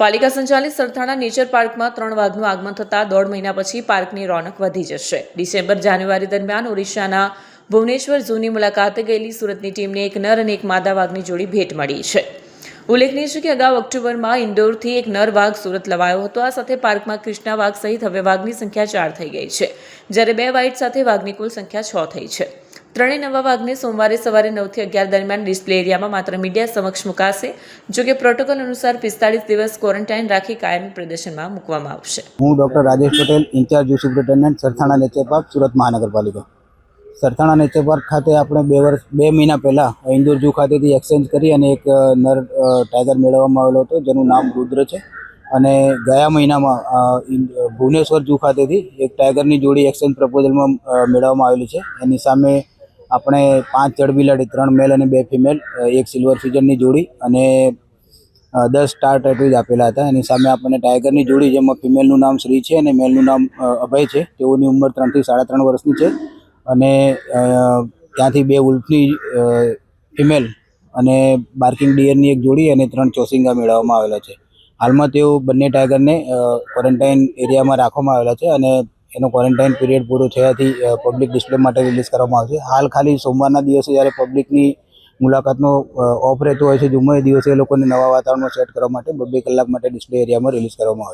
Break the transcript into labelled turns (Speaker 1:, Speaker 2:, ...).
Speaker 1: પાલિકા સંચાલિત સરથાણા નેચર પાર્કમાં 3 વાઘનું આગમન થતાં 1.5 મહિના પછી પાર્કની રોનક વધી જશે। ડિસેમ્બર-જાન્યુઆરી દરમિયાન ઓડિશાના ભુવનેશ્વર ઝૂની મુલાકાતે ગયેલી સુરતની ટીમને એક નર અને એક માદા વાઘની જોડી ભેટ મળી છે। ઉલ્લેખનીય છે કે અગાઉ ઓક્ટોબરમાં ઇન્દોરથી એક નર વાઘ સુરત લવાયો હતો। આ સાથે પાર્કમાં કૃષ્ણા વાઘ સહિત હવે વાઘની સંખ્યા 4 થઈ ગઈ છે, જ્યારે 2 વ્હાઇટ સાથે વાઘની કુલ સંખ્યા 6 થઈ છે। ત્રણેય નવા વાઘને સોમવારે સવારે 9 થી 11 દરમિયાન ડિસ્પ્લે એરિયામાં માત્ર મીડિયા સમક્ષ મુકાશે। જો કે પ્રોટોકોલ અનુસાર 45 દિવસ ક્વોરન્ટાઇન રાખી કાયમી પ્રદર્શનમાં મૂકવામાં આવશે।
Speaker 2: હું doctor Rajesh Patel, in-charge zoo superintendent, Sarthana nature park, Surat Mahanagarpalika. Sarthana nature park ખાતે આપણે 2 મહિના પહેલાં ઇન્દોર ઝૂ ખાતેથી એક્સચેન્જ કરી અને એક નર ટાઈગર મેળવવામાં આવેલો હતો, જેનું નામ રુદ્ર છે। અને ગયા મહિનામાં ભુવનેશ્વર ઝૂ ખાતેથી એક ટાઈગરની જોડી એક્સચેન્જ પ્રપોઝલમાં મેળવવામાં આવેલી છે। એની સામે આપણે 5 જડબિલાડી, 3 મેલ અને 2 ફિમેલ, એક સિલ્વર ફિજનની જોડી અને 10 સ્ટાર ટેટૂઝ આપેલા હતા। એની સામે આપણને ટાઈગરની જોડી, જેમાં ફિમેલનું નામ શ્રી છે અને મેલનું નામ અભય છે, તેઓની ઉંમર 3 થી 3.5 વર્ષની છે। અને ત્યાંથી 2 ઉલ્ફની ફિમેલ અને બાર્કિંગ ડિયરની એક જોડી અને 3 ચોસિંગા મેળવવામાં આવેલા છે। હાલમાં તેઓ બંને ટાઈગરને ક્વોરન્ટાઇન એરિયામાં રાખવામાં આવેલા છે અને એનો ક્વોરન્ટાઇન પીરિયડ પૂરો થયાથી પબ્લિક ડિસ્પ્લે માટે રિલીઝ કરવામાં આવશે। હાલ ખાલી સોમવારના દિવસે જ્યારે પબ્લિકની મુલાકાતનો ઓફ રહેતો હોય છે ઝૂમાં, એ દિવસે એ લોકોને નવા વાતાવરણમાં સેટ કરવા માટે 2 કલાક માટે ડિસ્પ્લે એરિયામાં રિલીઝ કરવામાં આવે છે।